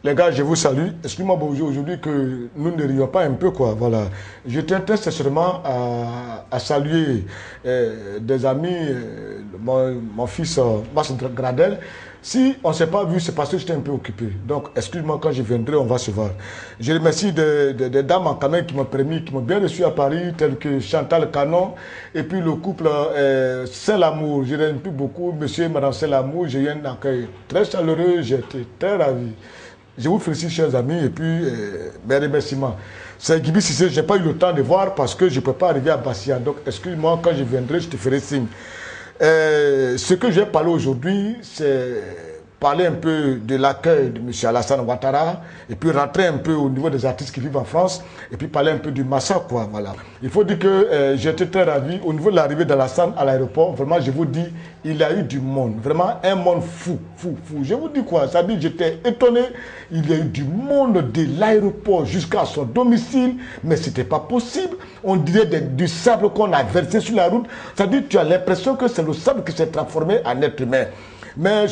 Les gars, je vous salue. Excusez-moi aujourd'hui que nous ne rions pas un peu, quoi. Voilà. Je tiens très sincèrement à saluer des amis, mon fils Max Gradel. Si on ne s'est pas vu, c'est parce que j'étais un peu occupé. Donc, excuse-moi, quand je viendrai, on va se voir. Je remercie des dames en Cameroun qui m'ont bien reçu à Paris, telles que Chantal Canon, et puis le couple Saint-Lamour. Je n'aime plus beaucoup, monsieur et madame Saint-Lamour. J'ai eu un accueil très chaleureux, j'ai été très ravi. Je vous félicite, chers amis, et puis mes remerciements. C'est Gibi Cissé, je n'ai pas eu le temps de voir parce que je ne peux pas arriver à Bastia. Donc, excuse-moi, quand je viendrai, je te ferai signe. Ce que je vais parler aujourd'hui, c'est parler un peu de l'accueil de M. Alassane Ouattara, et puis rentrer un peu au niveau des artistes qui vivent en France, et puis parler un peu du massacre, quoi, voilà. Il faut dire que j'étais très ravi. Au niveau de l'arrivée d'Alassane à l'aéroport, vraiment, je vous dis, il y a eu du monde, vraiment un monde fou. Je vous dis quoi, ça dit, j'étais étonné, il y a eu du monde de l'aéroport jusqu'à son domicile, mais c'était pas possible. On dirait du sable qu'on a versé sur la route, ça dit, tu as l'impression que c'est le sable qui s'est transformé en être humain. Mais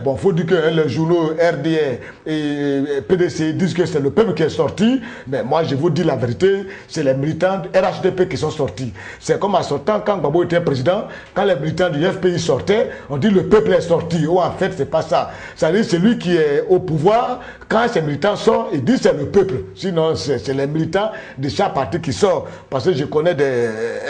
bon, il faut dire que les journaux RDA et PDC disent que c'est le peuple qui est sorti. Mais moi, je vous dis la vérité, c'est les militants de RHDP qui sont sortis. C'est comme en sortant, quand Gbagbo était président, quand les militants du FPI sortaient, on dit le peuple est sorti. Oh, en fait, c'est pas ça. C'est-à-dire celui qui est au pouvoir, quand ces militants sortent, ils disent c'est le peuple. Sinon, c'est les militants de chaque parti qui sortent. Parce que je connais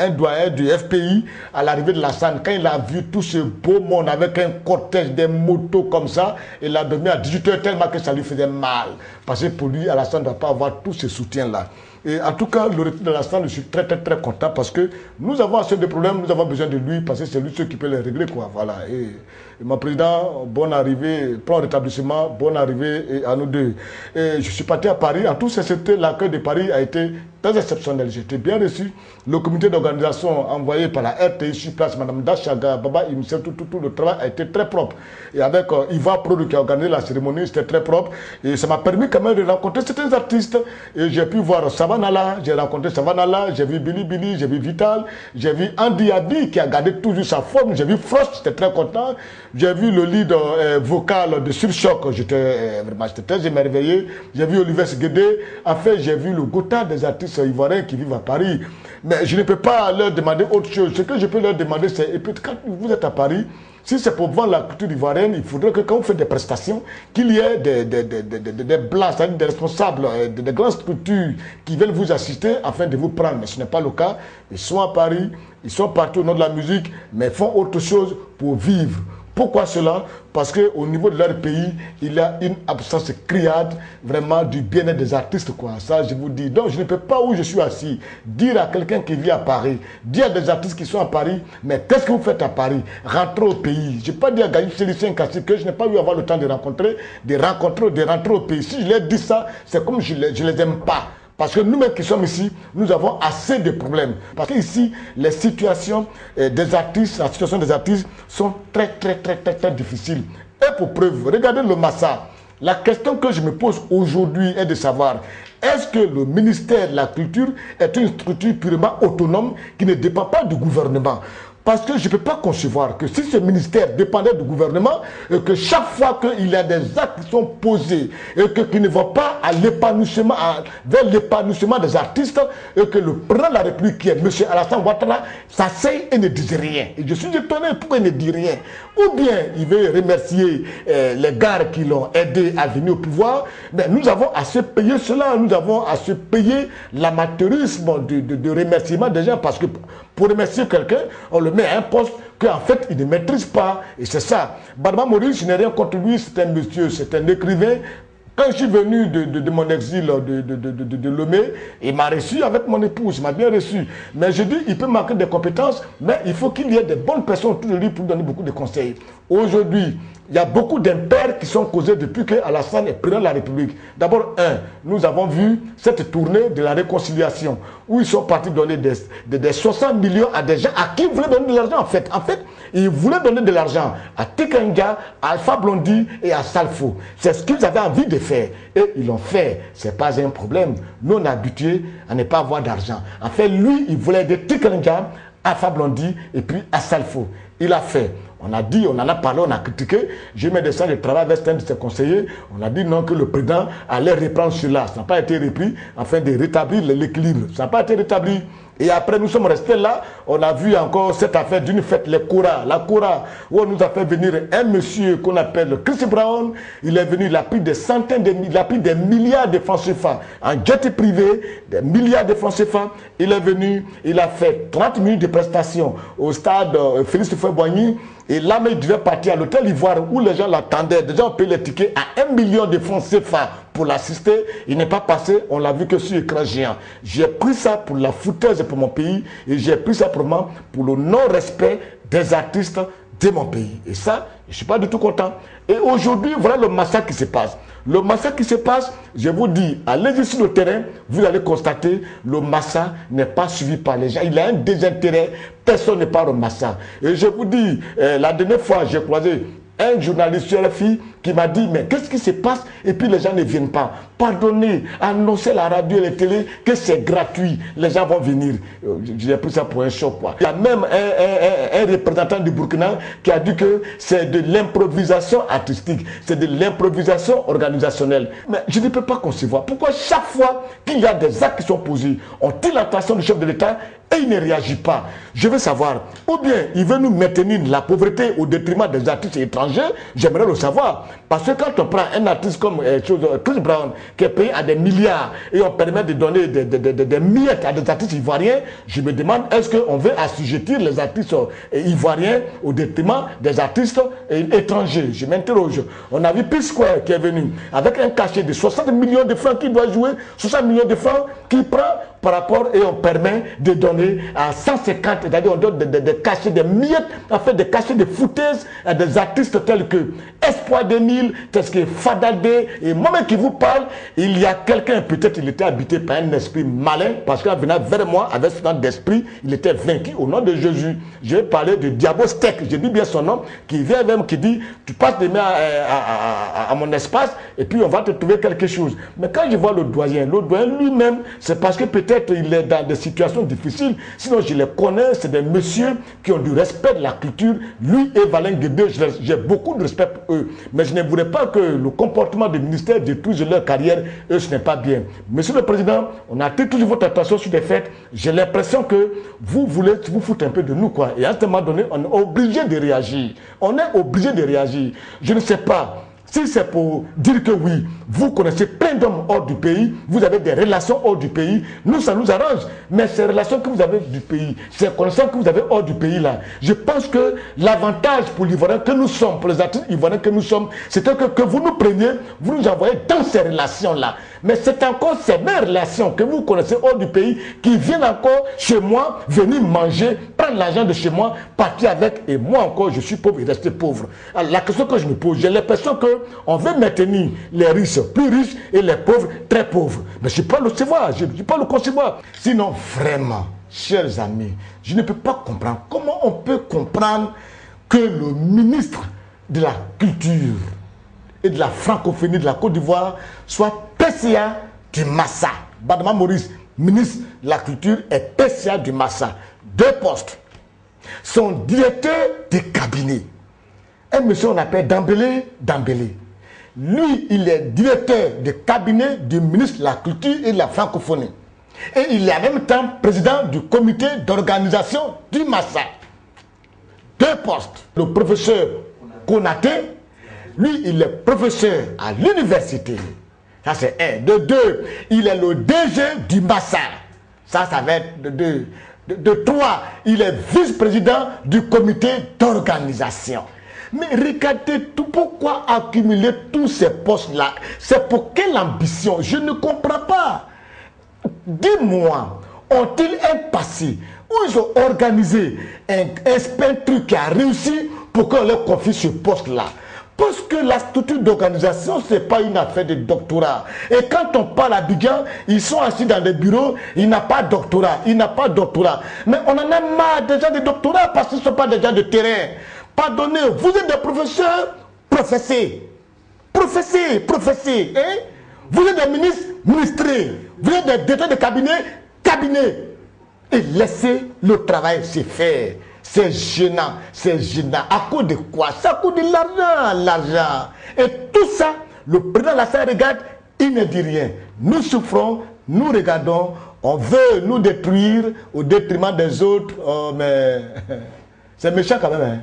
un doyen du FPI, à l'arrivée de Alassane, quand il a vu tout ce beau monde avec un cortège des motos comme ça, il a dormi à 18 h tellement que ça lui faisait mal. Parce que pour lui, Alassane ne doit pas avoir tout ce soutien-là. Et en tout cas, le retour d'Alassane, je suis très content parce que nous avons assez de problèmes, nous avons besoin de lui parce que c'est lui seul qui peut les régler, quoi. Voilà. Et mon président, bonne arrivée, plan rétablissement, bonne arrivée à nous deux. Et je suis parti à Paris. En tout cas, l'accueil de Paris a été très exceptionnel. J'ai été bien reçu. Le comité d'organisation envoyé par la RTI sur place, Mme Dachaga, Baba Imsel, tout le travail a été très propre. Et avec Yvan Prodo qui a organisé la cérémonie, c'était très propre. Et ça m'a permis quand même de rencontrer certains artistes. Et j'ai pu voir Savanala, j'ai rencontré Savanala, j'ai vu Billy, j'ai vu Vital, j'ai vu Andy Abi qui a gardé toujours sa forme, j'ai vu Frost, j'étais très content. J'ai vu le lead vocal de Surchoc, j'étais très émerveillé. J'ai vu Olivier Guédé. En fait, j'ai vu le Gotha des artistes ivoiriens qui vivent à Paris. Mais je ne peux pas leur demander autre chose. Ce que je peux leur demander, c'est, et puis quand vous êtes à Paris, si c'est pour vendre la culture ivoirienne, il faudrait que quand vous faites des prestations, qu'il y ait des blancs, c'est-à-dire des responsables, des grandes structures qui veulent vous assister afin de vous prendre. Mais ce n'est pas le cas. Ils sont à Paris, ils sont partout au nom de la musique, mais font autre chose pour vivre. Pourquoi cela? Parce qu'au niveau de leur pays, il y a une absence criarde vraiment du bien-être des artistes, quoi. Ça, je vous dis. Donc, je ne peux pas, où je suis assis, dire à quelqu'un qui vit à Paris, dire à des artistes qui sont à Paris, mais qu'est-ce que vous faites à Paris? Rentrez au pays. Je n'ai pas dit à Gaïf Célicien Kassi que je n'ai pas eu avoir le temps de rencontrer, de rentrer au pays. Si je leur dis ça, c'est comme je les aime pas. Parce que nous-mêmes qui sommes ici, nous avons assez de problèmes. Parce qu'ici, les situations des artistes, la situation des artistes sont très difficiles. Et pour preuve, regardez le massacre. La question que je me pose aujourd'hui est de savoir, est-ce que le ministère de la Culture est une structure purement autonome qui ne dépend pas du gouvernement? Parce que je ne peux pas concevoir que si ce ministère dépendait du gouvernement, et que chaque fois qu'il y a des actes qui sont posés, et qu'ils ne vont pas à l'épanouissement, vers l'épanouissement des artistes, et que le président de la République, qui est M. Alassane Ouattara, s'asseye et ne dit rien. Et je suis étonné pourquoi il ne dit rien. Ou bien il veut remercier les gars qui l'ont aidé à venir au pouvoir, mais nous avons à se payer cela, nous avons à se payer l'amateurisme de remerciement des gens, parce que pour remercier quelqu'un, on le met à un poste qu'en fait, il ne maîtrise pas. Et c'est ça. Badma Maurice, je n'ai rien contre lui, c'est un monsieur, c'est un écrivain. Quand je suis venu de mon exil de Lomé, il m'a reçu avec mon épouse, il m'a bien reçu. Mais je dis, il peut manquer des compétences, mais il faut qu'il y ait des bonnes personnes autour de lui pour donner beaucoup de conseils. Aujourd'hui, il y a beaucoup d'impairs qui sont causés depuis que Alassane est président de la République. D'abord, nous avons vu cette tournée de la réconciliation, où ils sont partis donner des 60 millions à des gens à qui ils voulaient donner de l'argent en fait. En fait, ils voulaient donner de l'argent à Tikanga, à Alpha Blondy et à Salfo. C'est ce qu'ils avaient envie de faire. Et ils l'ont fait. Ce n'est pas un problème. Nous, on est habitués à ne pas avoir d'argent. En fait, lui, il voulait aider Tikanga, Alpha Blondy et puis à Salfo. Il a fait. On a dit, on en a parlé, on a critiqué. J'ai mis des salles de travail avec un de ses conseillers. On a dit non, que le président allait reprendre cela. Ça n'a pas été repris afin de rétablir l'équilibre. Ça n'a pas été rétabli. Et après, nous sommes restés là. On a vu encore cette affaire d'une fête, les Koura. La Koura, où on nous a fait venir un monsieur qu'on appelle Chris Brown. Il est venu, il a pris des centaines de milliards, il a pris des milliards de francs CFA en jet privé, des milliards de francs CFA. Il est venu, il a fait 30 minutes de prestation au stade Félix Houphouët-Boigny. Et là, il devait partir à l'hôtel Ivoire où les gens l'attendaient. Déjà, on paye les tickets à 1 million de francs CFA pour l'assister. Il n'est pas passé, on l'a vu que sur écran géant. J'ai pris ça pour la foutaise pour mon pays et j'ai pris ça pour le non-respect des artistes de mon pays. Et ça, je ne suis pas du tout content. Et aujourd'hui, voilà le massacre qui se passe. Le massacre qui se passe, je vous dis, allez sur le terrain, vous allez constater, le massacre n'est pas suivi par les gens. Il a un désintérêt, personne n'est pas au massacre. Et je vous dis, la dernière fois, j'ai croisé un journaliste sur la fille qui m'a dit, mais qu'est-ce qui se passe? Et puis les gens ne viennent pas. Pardonnez, annoncez à la radio et la télé que c'est gratuit. Les gens vont venir. J'ai pris ça pour un choc, quoi. Il y a même un représentant du Burkina qui a dit que c'est de l'improvisation artistique, c'est de l'improvisation organisationnelle. Mais je ne peux pas concevoir. Pourquoi chaque fois qu'il y a des actes qui sont posés, on tire l'attention du chef de l'État et il ne réagit pas? Je veux savoir, ou bien il veut nous maintenir la pauvreté au détriment des artistes étrangers, j'aimerais le savoir. Parce que quand on prend un artiste comme Chris Brown, qui est payé à des milliards, et on permet de donner des miettes à des artistes ivoiriens, je me demande, est-ce qu'on veut assujettir les artistes ivoiriens au détriment des artistes étrangers? Je m'interroge. On a vu P-Square qui est venu avec un cachet de 60 millions de francs qu'il doit jouer, 60 millions de francs qu'il prend par rapport, et on permet de donner à 150, c'est-à-dire on donne des cachets, des miettes, en fait des cachets de foutaises à des artistes tels que Espoir 2000, tel que Fadadé, et moi-même qui vous parle, il y a quelqu'un, peut-être il était habité par un esprit malin, parce qu'en venant vers moi, avec ce nom d'esprit, il était vaincu au nom de Jésus. Je vais parler de Diabostek, je dis bien son nom, qui vient même, qui dit, tu passes des mains à mon espace, et puis on va te trouver quelque chose. Mais quand je vois le doyen lui-même, c'est parce que peut-être il est dans des situations difficiles, sinon je les connais, c'est des messieurs qui ont du respect de la culture. Lui et Valin Guédé, j'ai beaucoup de respect pour eux, mais je ne voudrais pas que le comportement du ministère détruise leur carrière. Eux, ce n'est pas bien. Monsieur le Président, on a attire toujours votre attention sur des faits. J'ai l'impression que vous voulez vous foutre un peu de nous, quoi. Et à un moment donné, on est obligé de réagir. On est obligé de réagir. Je ne sais pas si c'est pour dire que oui, vous connaissez plein d'hommes hors du pays, vous avez des relations hors du pays, nous, ça nous arrange. Mais ces relations que vous avez du pays, ces connaissances que vous avez hors du pays, là, je pense que l'avantage pour l'Ivoirien que nous sommes, pour les artistes ivoiriens que nous sommes, c'est que vous nous preniez, vous nous envoyez dans ces relations-là. Mais c'est encore ces mêmes relations que vous connaissez hors du pays qui viennent encore chez moi, venir manger, prendre l'argent de chez moi, partir avec, et moi encore, je suis pauvre et rester pauvre. Alors, la question que je me pose, j'ai l'impression qu'on veut maintenir les riches plus riches et les pauvres très pauvres. Mais je ne peux pas le savoir, je ne peux pas le concevoir. Sinon, vraiment, chers amis, je ne peux pas comprendre. Comment on peut comprendre que le ministre de la Culture et de la francophonie de la Côte d'Ivoire soit PCA du Massa? Badama Maurice, ministre de la Culture, est PCA du Massa. 2 postes. Son directeur de cabinet, un monsieur on appelle Dambélé. Lui, il est directeur de cabinet du ministre de la Culture et de la Francophonie. Et il est en même temps président du comité d'organisation du Massa. 2 postes. Le professeur Konaté, lui, il est professeur à l'université. Ça, c'est 1. De 2, il est le DG du Massa. Ça va être de 2. De 3, il est vice-président du comité d'organisation. Mais regardez tout, pourquoi accumuler tous ces postes-là? C'est pour quelle ambition? Je ne comprends pas. Dis-moi, ont-ils un passé où ils ont organisé un truc qui a réussi pour qu'on leur confie ce poste-là? Parce que la structure d'organisation, ce n'est pas une affaire de doctorat. Et quand on parle à Abidjan, ils sont assis dans des bureaux, il n'a pas de doctorat, il n'a pas de doctorat. Mais on en a marre déjà des doctorats parce qu'ils ne sont pas des gens de terrain. Pardonnez, vous êtes des professeurs, professez. Hein? Vous êtes des ministres, ministrés. Vous êtes des directeurs de cabinet, cabinet. Et laissez le travail se faire. C'est gênant, c'est gênant. À cause de quoi? C'est à cause de l'argent, l'argent. Et tout ça, le président Lassana regarde, il ne dit rien. Nous souffrons, nous regardons, on veut nous détruire au détriment des autres. Oh, mais c'est méchant quand même. Hein?